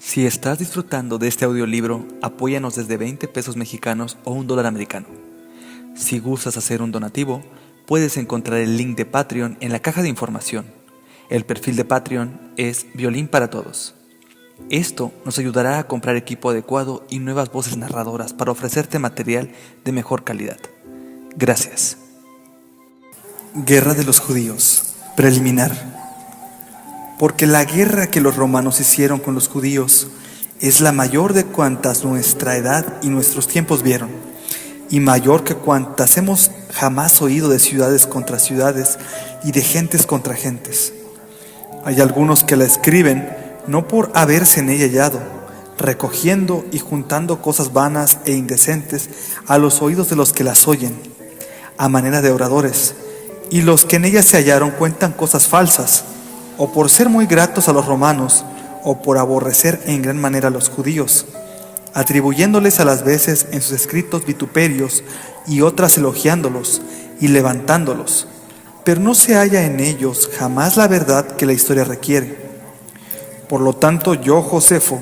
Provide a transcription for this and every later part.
Si estás disfrutando de este audiolibro, apóyanos desde 20 pesos mexicanos o $1 americano. Si gustas hacer un donativo, puedes encontrar el link de Patreon en la caja de información. El perfil de Patreon es Violín para Todos. Esto nos ayudará a comprar equipo adecuado y nuevas voces narradoras para ofrecerte material de mejor calidad. Gracias. Guerra de los judíos. Preliminar. Porque la guerra que los romanos hicieron con los judíos es la mayor de cuantas nuestra edad y nuestros tiempos vieron, y mayor que cuantas hemos jamás oído de ciudades contra ciudades y de gentes contra gentes. Hay algunos que la escriben no por haberse en ella hallado, recogiendo y juntando cosas vanas e indecentes a los oídos de los que las oyen, a manera de oradores, y los que en ella se hallaron cuentan cosas falsas, o por ser muy gratos a los romanos, o por aborrecer en gran manera a los judíos, atribuyéndoles a las veces en sus escritos vituperios y otras elogiándolos y levantándolos, pero no se halla en ellos jamás la verdad que la historia requiere. Por lo tanto, yo, Josefo,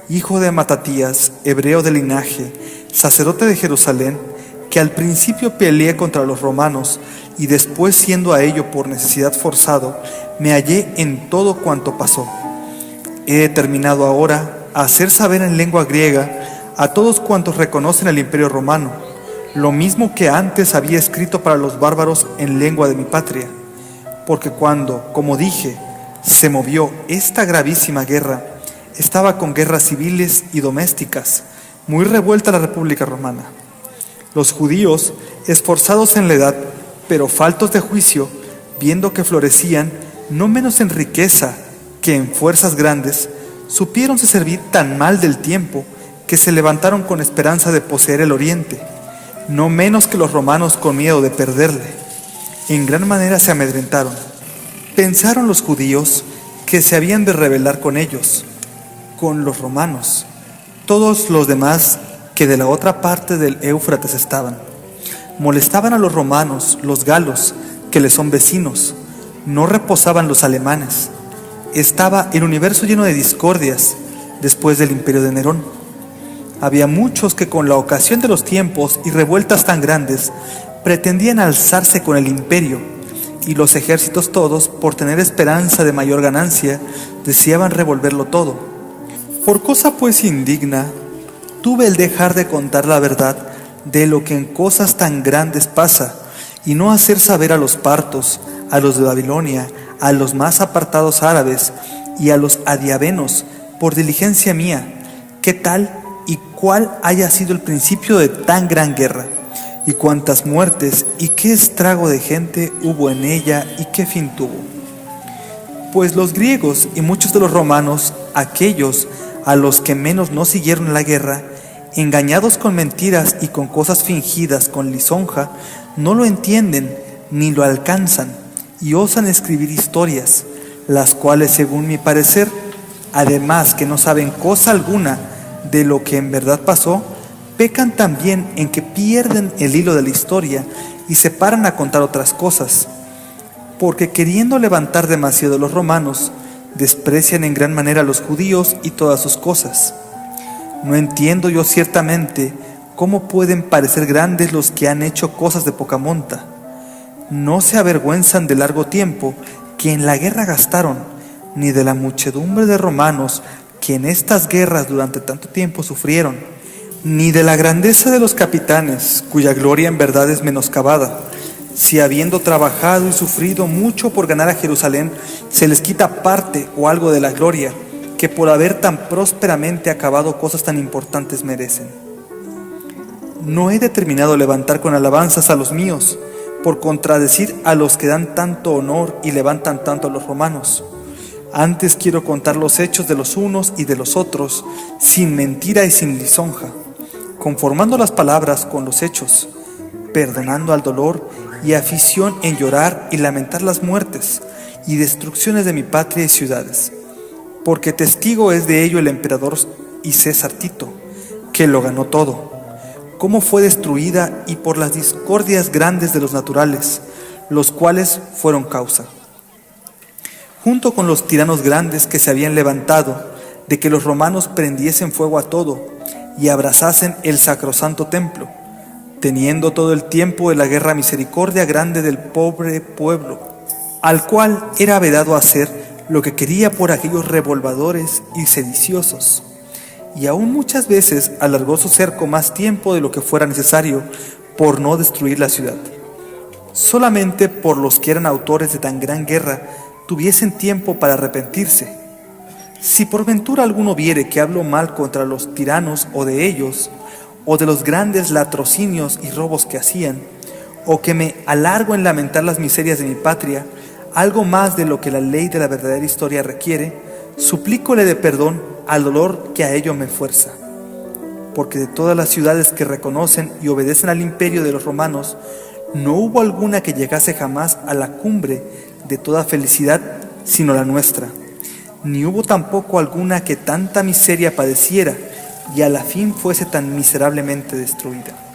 hijo de Matatías, hebreo de linaje, sacerdote de Jerusalén, que al principio peleé contra los romanos y después, siendo a ello por necesidad forzado, me hallé en todo cuanto pasó. He determinado ahora a hacer saber en lengua griega a todos cuantos reconocen el imperio romano, lo mismo que antes había escrito para los bárbaros en lengua de mi patria, porque cuando, como dije, se movió esta gravísima guerra, estaba con guerras civiles y domésticas, muy revuelta la República Romana. Los judíos, esforzados en la edad, pero faltos de juicio, viendo que florecían, no menos en riqueza que en fuerzas grandes, supiéronse servir tan mal del tiempo que se levantaron con esperanza de poseer el oriente, no menos que los romanos con miedo de perderle. En gran manera se amedrentaron. Pensaron los judíos que se habían de rebelar con ellos, con los romanos, todos los demás que de la otra parte del Éufrates estaban. Molestaban a los romanos, los galos, que les son vecinos. No reposaban los alemanes. Estaba el universo lleno de discordias después del imperio de Nerón. Había muchos que con la ocasión de los tiempos y revueltas tan grandes pretendían alzarse con el imperio, y los ejércitos todos, por tener esperanza de mayor ganancia, deseaban revolverlo todo. Por cosa pues indigna, tuve el dejar de contar la verdad de lo que en cosas tan grandes pasa, y no hacer saber a los partos, a los de Babilonia, a los más apartados árabes y a los adiavenos, por diligencia mía, qué tal y cuál haya sido el principio de tan gran guerra, y cuántas muertes y qué estrago de gente hubo en ella y qué fin tuvo. Pues los griegos y muchos de los romanos, aquellos a los que menos no siguieron la guerra, engañados con mentiras y con cosas fingidas con lisonja, no lo entienden ni lo alcanzan, y osan escribir historias, las cuales, según mi parecer, además que no saben cosa alguna de lo que en verdad pasó, pecan también en que pierden el hilo de la historia y se paran a contar otras cosas, porque queriendo levantar demasiado los romanos, desprecian en gran manera a los judíos y todas sus cosas. No entiendo yo ciertamente cómo pueden parecer grandes los que han hecho cosas de poca monta. No se avergüenzan de largo tiempo que en la guerra gastaron, ni de la muchedumbre de romanos que en estas guerras durante tanto tiempo sufrieron, ni de la grandeza de los capitanes, cuya gloria en verdad es menoscabada, si habiendo trabajado y sufrido mucho por ganar a Jerusalén, se les quita parte o algo de la gloria, que por haber tan prósperamente acabado cosas tan importantes merecen. No he determinado levantar con alabanzas a los míos, por contradecir a los que dan tanto honor y levantan tanto a los romanos. Antes quiero contar los hechos de los unos y de los otros, sin mentira y sin lisonja, conformando las palabras con los hechos, perdonando al dolor y afición en llorar y lamentar las muertes y destrucciones de mi patria y ciudades, porque testigo es de ello el emperador y César Tito, que lo ganó todo, cómo fue destruida y por las discordias grandes de los naturales, los cuales fueron causa. Junto con los tiranos grandes que se habían levantado, de que los romanos prendiesen fuego a todo y abrazasen el sacrosanto templo, teniendo todo el tiempo de la guerra misericordia grande del pobre pueblo, al cual era vedado hacer lo que quería por aquellos revolvadores y sediciosos. Y aún muchas veces alargó su cerco más tiempo de lo que fuera necesario por no destruir la ciudad. Solamente por los que eran autores de tan gran guerra tuviesen tiempo para arrepentirse. Si por ventura alguno viere que hablo mal contra los tiranos o de ellos, o de los grandes latrocinios y robos que hacían, o que me alargo en lamentar las miserias de mi patria, algo más de lo que la ley de la verdadera historia requiere, suplícole de perdón al dolor que a ello me fuerza. Porque de todas las ciudades que reconocen y obedecen al imperio de los romanos, no hubo alguna que llegase jamás a la cumbre de toda felicidad, sino la nuestra. Ni hubo tampoco alguna que tanta miseria padeciera y a la fin fuese tan miserablemente destruida.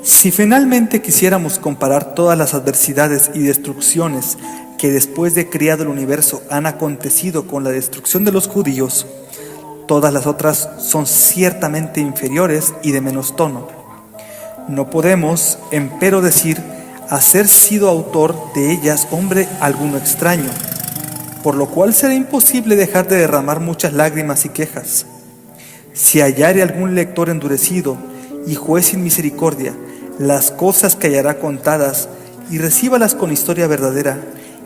Si finalmente quisiéramos comparar todas las adversidades y destrucciones que después de criado el universo han acontecido con la destrucción de los judíos, todas las otras son ciertamente inferiores y de menos tono. No podemos, empero, decir haber sido autor de ellas hombre alguno extraño, por lo cual será imposible dejar de derramar muchas lágrimas y quejas. Si hallare algún lector endurecido y juez sin misericordia las cosas que hallará contadas y recíbalas con historia verdadera,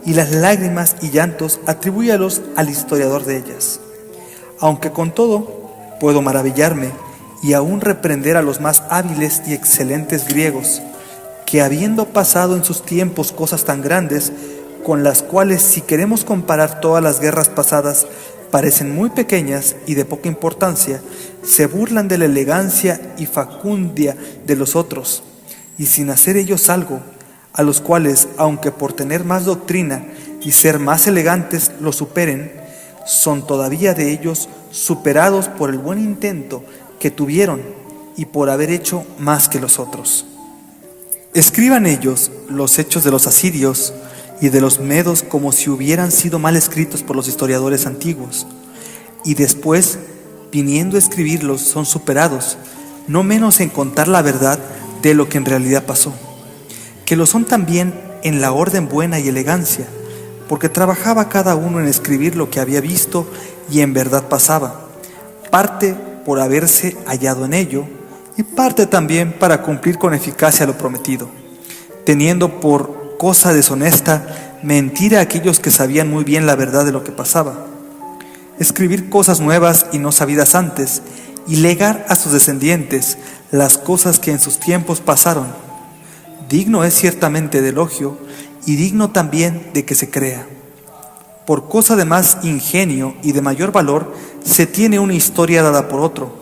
y las lágrimas y llantos atribúyalos al historiador de ellas. Aunque con todo puedo maravillarme y aún reprender a los más hábiles y excelentes griegos, que habiendo pasado en sus tiempos cosas tan grandes, con las cuales si queremos comparar todas las guerras pasadas, parecen muy pequeñas y de poca importancia, se burlan de la elegancia y facundia de los otros, y sin hacer ellos algo, a los cuales, aunque por tener más doctrina y ser más elegantes lo superen, son todavía de ellos superados por el buen intento que tuvieron y por haber hecho más que los otros. Escriban ellos los hechos de los asirios y de los medos como si hubieran sido mal escritos por los historiadores antiguos, y después, viniendo a escribirlos, son superados, no menos en contar la verdad de lo que en realidad pasó, que lo son también en la orden buena y elegancia, porque trabajaba cada uno en escribir lo que había visto y en verdad pasaba, parte por haberse hallado en ello, y parte también para cumplir con eficacia lo prometido, teniendo por cosa deshonesta mentir a aquellos que sabían muy bien la verdad de lo que pasaba, escribir cosas nuevas y no sabidas antes, y legar a sus descendientes las cosas que en sus tiempos pasaron. Digno es ciertamente de elogio y digno también de que se crea. Por cosa de más ingenio y de mayor valor se tiene una historia dada por otro,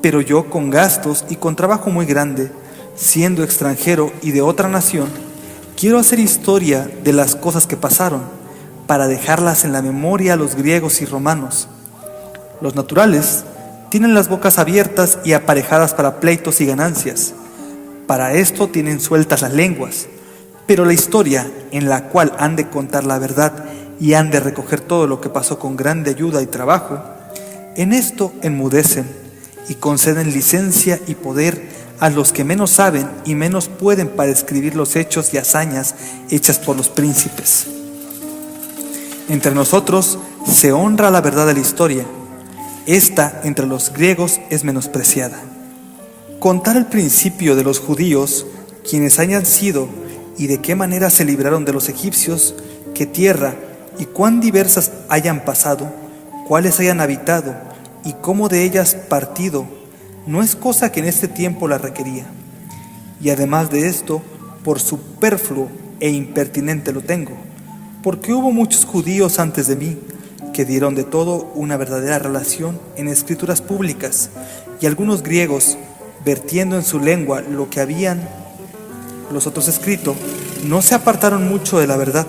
pero yo con gastos y con trabajo muy grande, siendo extranjero y de otra nación, quiero hacer historia de las cosas que pasaron, para dejarlas en la memoria a los griegos y romanos. Los naturales tienen las bocas abiertas y aparejadas para pleitos y ganancias. Para esto tienen sueltas las lenguas, pero la historia en la cual han de contar la verdad y han de recoger todo lo que pasó con grande ayuda y trabajo, en esto enmudecen y conceden licencia y poder a los que menos saben y menos pueden para escribir los hechos y hazañas hechas por los príncipes. Entre nosotros se honra la verdad de la historia. Esta entre los griegos es menospreciada. Contar el principio de los judíos, quienes hayan sido y de qué manera se libraron de los egipcios, qué tierra y cuán diversas hayan pasado, cuáles hayan habitado y cómo de ellas partido, no es cosa que en este tiempo la requería. Y además de esto, por superfluo e impertinente lo tengo, porque hubo muchos judíos antes de mí, que dieron de todo una verdadera relación en escrituras públicas, y algunos griegos, vertiendo en su lengua lo que habían los otros escrito, no se apartaron mucho de la verdad.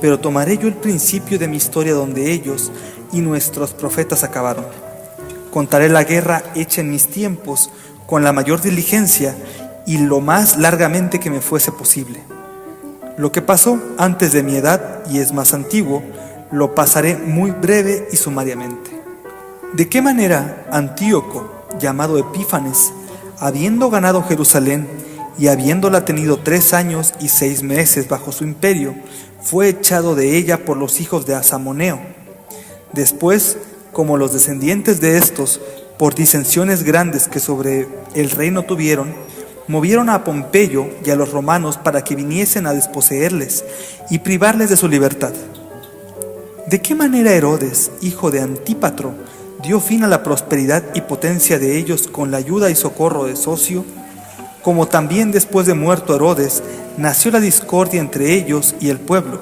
Pero tomaré yo el principio de mi historia donde ellos y nuestros profetas acabaron. Contaré la guerra hecha en mis tiempos con la mayor diligencia y lo más largamente que me fuese posible. Lo que pasó antes de mi edad y es más antiguo, Lo pasaré muy breve y sumariamente. ¿De qué manera Antíoco, llamado Epífanes, habiendo ganado Jerusalén y habiéndola tenido 3 años y 6 meses bajo su imperio, fue echado de ella por los hijos de Asamoneo? Después, como los descendientes de estos, por disensiones grandes que sobre el reino tuvieron, movieron a Pompeyo y a los romanos para que viniesen a desposeerles y privarles de su libertad. ¿De qué manera Herodes, hijo de Antípatro, dio fin a la prosperidad y potencia de ellos con la ayuda y socorro de Socio? Como también después de muerto Herodes, nació la discordia entre ellos y el pueblo,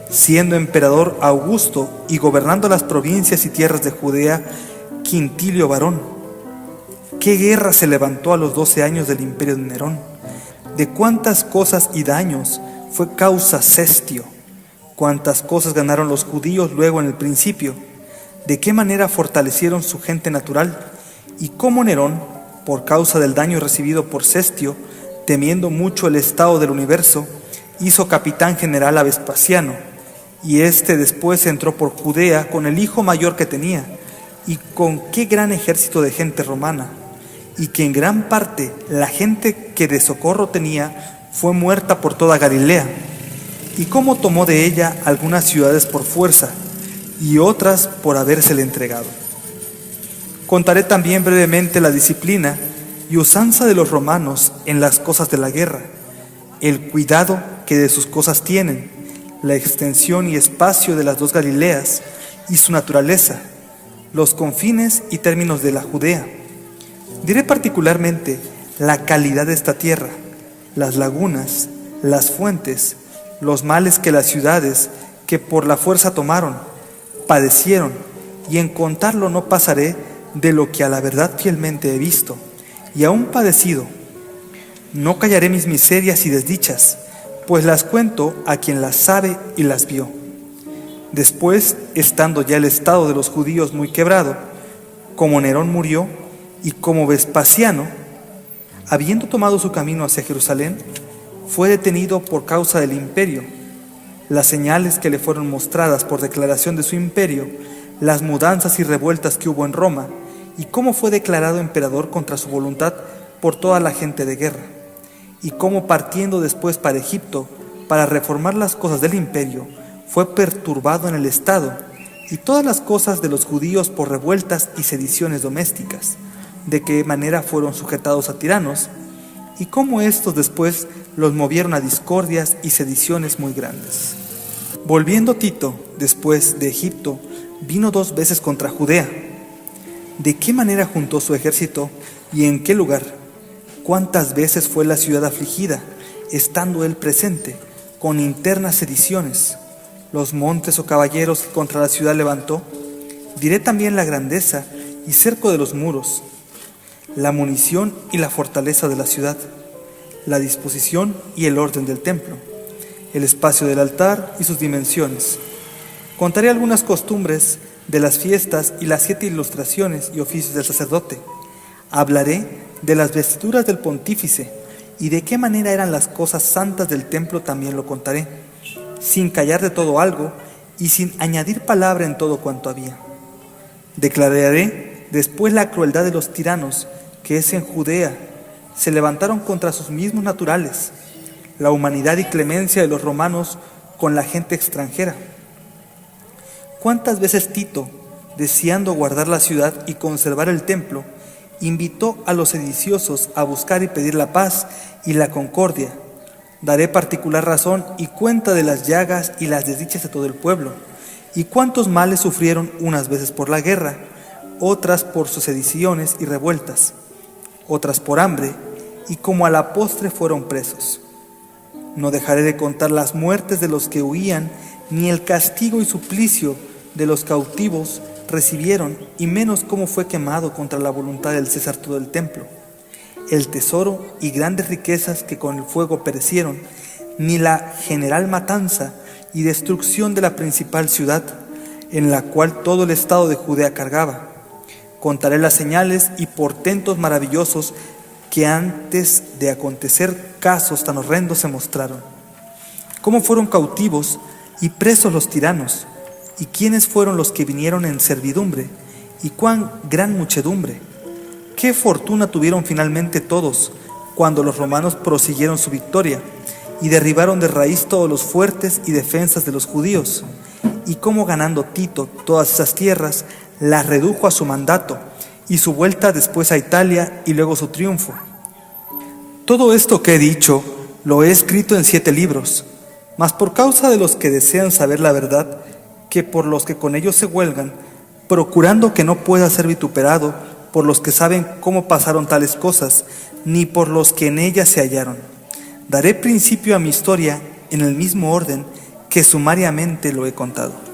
siendo emperador Augusto y gobernando las provincias y tierras de Judea Quintilio Varón. ¿Qué guerra se levantó a los 12 años del imperio de Nerón? ¿De cuántas cosas y daños fue causa Cestio? ¿Cuántas cosas ganaron los judíos luego en el principio? ¿De qué manera fortalecieron su gente natural? Y cómo Nerón, por causa del daño recibido por Cestio, temiendo mucho el estado del universo, hizo capitán general a Vespasiano, y éste después entró por Judea con el hijo mayor que tenía, y con qué gran ejército de gente romana, y que en gran parte la gente que de socorro tenía fue muerta por toda Galilea, y cómo tomó de ella algunas ciudades por fuerza, y otras por habérsele entregado. Contaré también brevemente la disciplina y usanza de los romanos en las cosas de la guerra, el cuidado que de sus cosas tienen, la extensión y espacio de las 2 Galileas y su naturaleza, los confines y términos de la Judea. Diré particularmente la calidad de esta tierra, las lagunas, las fuentes, los males que las ciudades que por la fuerza tomaron, padecieron, y en contarlo no pasaré de lo que a la verdad fielmente he visto, y aún padecido. No callaré mis miserias y desdichas, pues las cuento a quien las sabe y las vio. Después, estando ya el estado de los judíos muy quebrado, como Nerón murió, y como Vespasiano, habiendo tomado su camino hacia Jerusalén, fue detenido por causa del imperio, las señales que le fueron mostradas por declaración de su imperio, las mudanzas y revueltas que hubo en Roma, y cómo fue declarado emperador contra su voluntad por toda la gente de guerra, y cómo partiendo después para Egipto, para reformar las cosas del imperio, fue perturbado en el estado, y todas las cosas de los judíos por revueltas y sediciones domésticas, de qué manera fueron sujetados a tiranos, y cómo estos después los movieron a discordias y sediciones muy grandes. Volviendo Tito, después de Egipto, vino 2 veces contra Judea. ¿De qué manera juntó su ejército y en qué lugar? ¿Cuántas veces fue la ciudad afligida, estando él presente, con internas sediciones? ¿Los montes o caballeros que contra la ciudad levantó? Diré también la grandeza y cerco de los muros, la munición y la fortaleza de la ciudad, la disposición y el orden del templo, el espacio del altar y sus dimensiones. Contaré algunas costumbres de las fiestas y las 7 ilustraciones y oficios del sacerdote. Hablaré de las vestiduras del pontífice y de qué manera eran las cosas santas del templo también lo contaré, sin callar de todo algo y sin añadir palabra en todo cuanto había. Declararé después la crueldad de los tiranos que es en Judea, se levantaron contra sus mismos naturales, la humanidad y clemencia de los romanos con la gente extranjera. ¿Cuántas veces Tito, deseando guardar la ciudad y conservar el templo, invitó a los sediciosos a buscar y pedir la paz y la concordia? Daré particular razón y cuenta de las llagas y las desdichas de todo el pueblo, y cuántos males sufrieron unas veces por la guerra, otras por sus sediciones y revueltas, otras por hambre, y como a la postre fueron presos. No dejaré de contar las muertes de los que huían, ni el castigo y suplicio de los cautivos recibieron, y menos cómo fue quemado contra la voluntad del César todo el templo, el tesoro y grandes riquezas que con el fuego perecieron, ni la general matanza y destrucción de la principal ciudad, en la cual todo el estado de Judea cargaba. Contaré las señales y portentos maravillosos que antes de acontecer casos tan horrendos se mostraron. Cómo fueron cautivos y presos los tiranos, ¿Y quiénes fueron los que vinieron en servidumbre? ¿Y cuán gran muchedumbre? ¿Qué fortuna tuvieron finalmente todos cuando los romanos prosiguieron su victoria y derribaron de raíz todos los fuertes y defensas de los judíos? Y cómo ganando Tito todas esas tierras, las redujo a su mandato, y su vuelta después a Italia y luego su triunfo. Todo esto que he dicho lo he escrito en 7 libros, mas por causa de los que desean saber la verdad, que por los que con ellos se huelgan, procurando que no pueda ser vituperado por los que saben cómo pasaron tales cosas, ni por los que en ellas se hallaron. Daré principio a mi historia en el mismo orden que sumariamente lo he contado.